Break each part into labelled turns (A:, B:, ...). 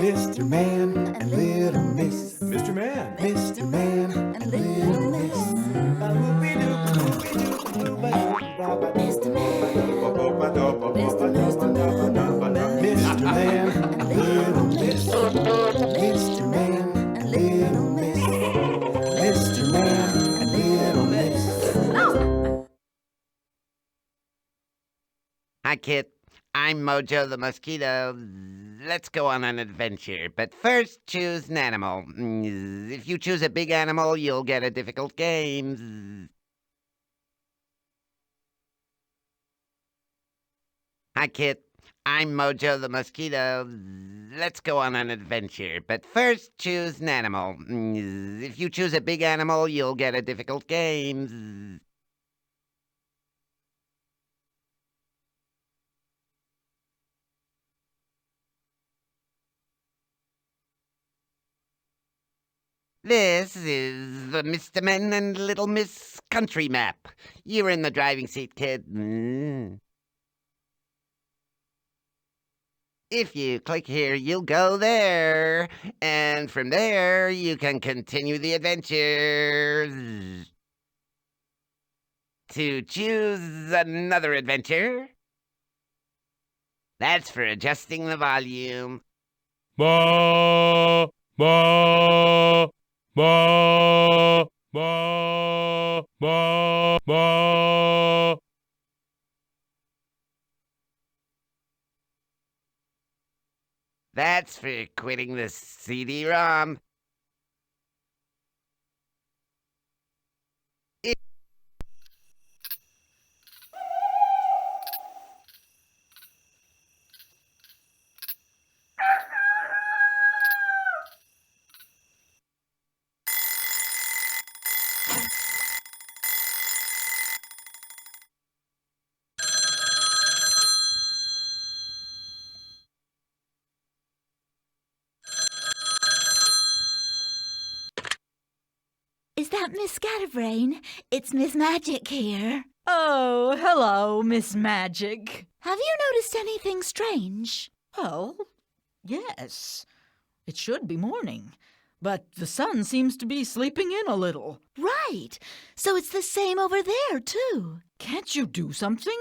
A: Mr. Man and Little Miss.
B: Mr. Man.
A: Mr. Man and Little Miss. Mr. Man. Mr. Man and Little Miss. Mr. Man and Little Miss. Mr. Man and Little Miss.
C: Hi, Kit. I'm Mojo the Mosquito. Let's go on an adventure, but first choose an animal. If you choose a big animal, you'll get a difficult game. Hi, Kit. I'm Mojo the Mosquito. Let's go on an adventure, but first choose an animal. If you choose a big animal, you'll get a difficult game. This is the Mr. Men and Little Miss country map. You're in the driving seat, kid. If you click here, you'll go there. And from there, you can continue the adventure. To choose another adventure, that's for adjusting the volume.
B: Ba, ba, ba, ba, ba, ba.
C: That's for quitting the CD-ROM.
D: Is that Miss Scatterbrain? It's Miss Magic here.
E: Oh, hello, Miss Magic.
D: Have you noticed anything strange?
E: Well, yes. It should be morning, but the sun seems to be sleeping in a little.
D: Right. So it's the same over there, too.
E: Can't you do something?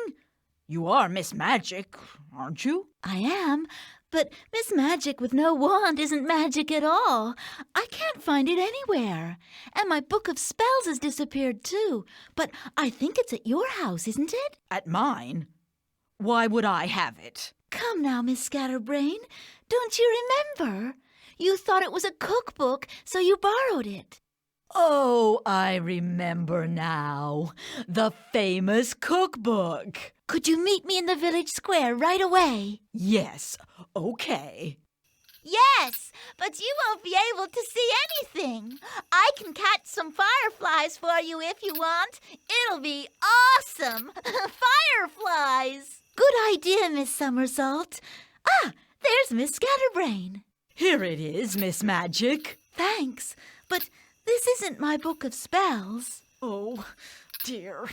E: You are Miss Magic, aren't you?
D: I am, but Miss Magic with no wand isn't magic at all. I can't find it anywhere. And my book of spells has disappeared, too. But I think it's at your house, isn't it?
E: At mine? Why would I have it?
D: Come now, Miss Scatterbrain. Don't you remember? You thought it was a cookbook, so you borrowed it.
E: Oh, I remember now. The famous cookbook.
D: Could you meet me in the village square right away?
E: Yes, okay.
D: Yes, but you won't be able to see anything. I can catch some fireflies for you if you want. It'll be awesome. Fireflies. Good idea, Miss Somersault. Ah, there's Miss Scatterbrain.
E: Here it is, Miss Magic.
D: Thanks, but this isn't my book of spells.
E: Oh, dear.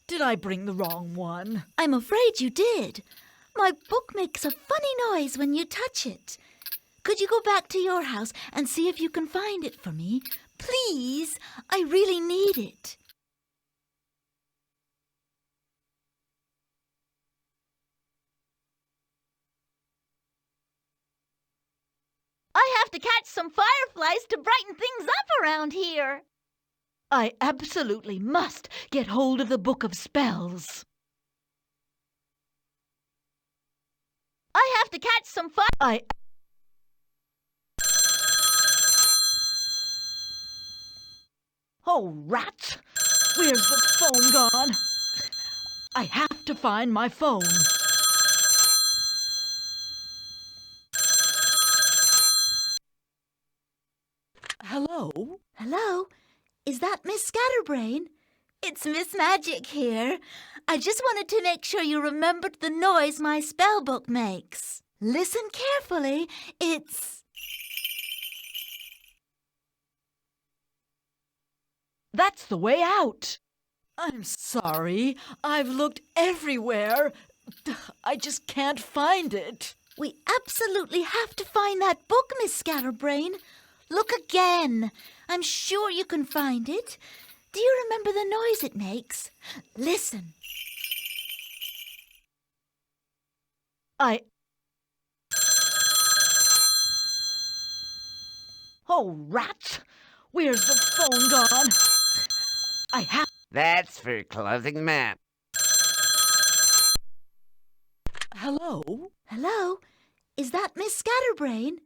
E: Did I bring the wrong one?
D: I'm afraid you did. My book makes a funny noise when you touch it. Could you go back to your house and see if you can find it for me? Please, I really need it. I have to catch some fireflies to brighten things up around here.
E: I absolutely must get hold of the book of spells.
D: I have to catch some
E: Oh, rats! Where's the phone gone? I have to find my phone. Hello?
D: Hello? Is that Miss Scatterbrain? It's Miss Magic here. I just wanted to make sure you remembered the noise my spell book makes. Listen carefully. It's...
E: That's the way out. I'm sorry. I've looked everywhere. I just can't find it.
D: We absolutely have to find that book, Miss Scatterbrain. Look again. I'm sure you can find it. Do you remember the noise it makes? Listen.
E: Oh, rats! Where's the phone gone? I have...
C: That's for closing the map.
E: Hello?
D: Hello? Is that Miss Scatterbrain?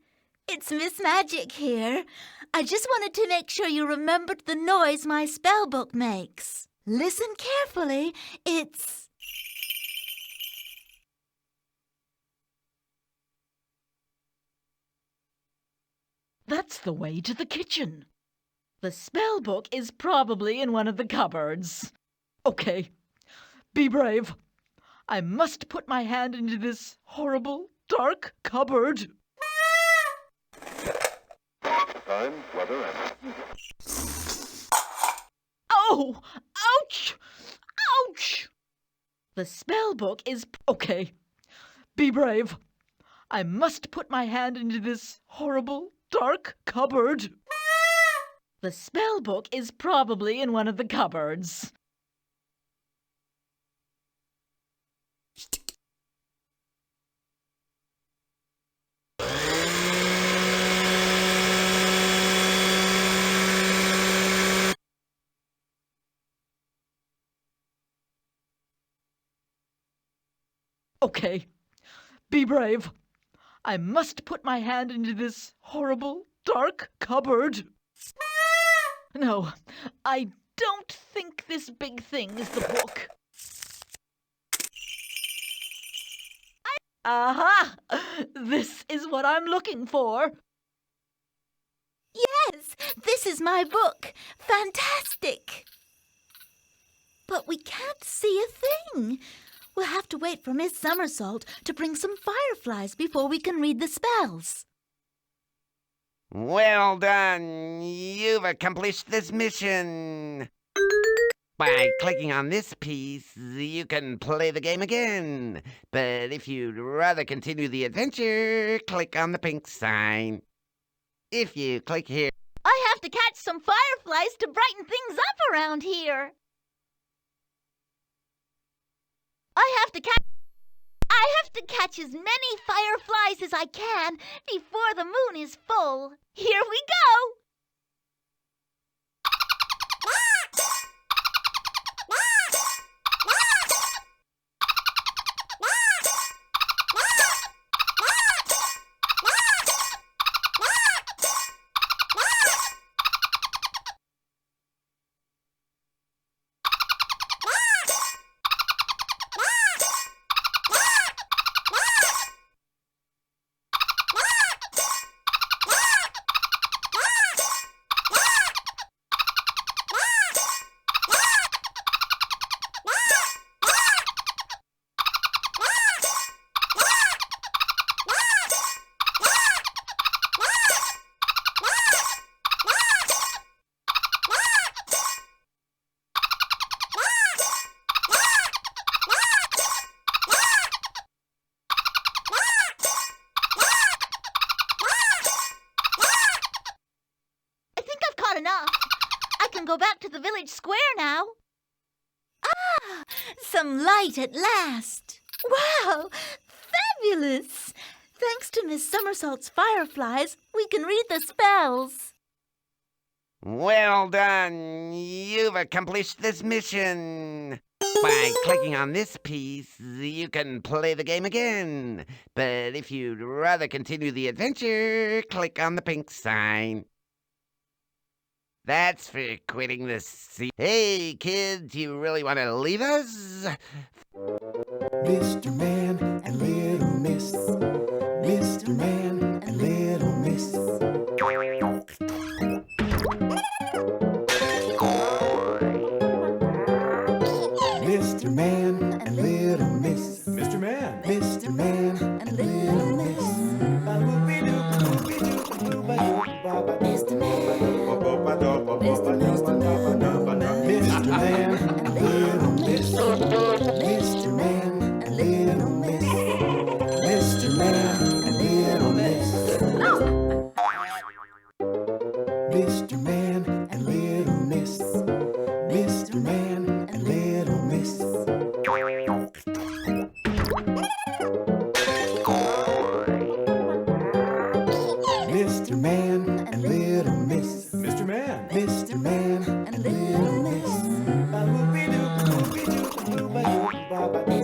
D: It's Miss Magic here. I just wanted to make sure you remembered the noise my spell book makes. Listen carefully. It's...
E: That's the way to the kitchen. The spell book is probably in one of the cupboards. Okay, be brave. I must put my hand into this horrible, dark cupboard.
F: Time, weather, and...
E: Oh! Ouch! Ouch! The spell book is... Okay, be brave. I must put my hand into this horrible, dark cupboard. The spell book is probably in one of the cupboards. Okay, be brave. I must put my hand into this horrible, dark cupboard. No, I don't think this big thing is the book. Aha! This is what I'm looking for.
D: Yes, this is my book. Fantastic. But we can't see a thing. We'll have to wait for Miss Somersault to bring some fireflies before we can read the spells.
C: Well done. You've accomplished this mission. By clicking on this piece, you can play the game again. But if you'd rather continue the adventure, click on the pink sign. If you click here...
D: I have to catch some fireflies to brighten things up around here. I have to catch as many fireflies as I can before the moon is full. Here we go! Enough. I can go back to the village square now. Ah, some light at last. Wow, fabulous. Thanks to Miss Somersault's fireflies, we can read the spells.
C: Well done. You've accomplished this mission. By clicking on this piece, you can play the game again. But if you'd rather continue the adventure, click on the pink sign. That's for quitting the sea. Hey, kids, you really want to leave us?
A: Mr. Man and Little Miss. Mr. Man and Little Miss. Mr. Man and Little Miss.
B: Mr. Man.
A: Mr. Man and Little Miss.
D: Mr. Man.
A: Mr. Man and Mr. Man and Little Miss.
B: Mr. Man.
A: Mr. Man and Little Miss.
B: Ba-whoopie-doo, whoopie-doo, doo-ba-doo, ba-ba-doo.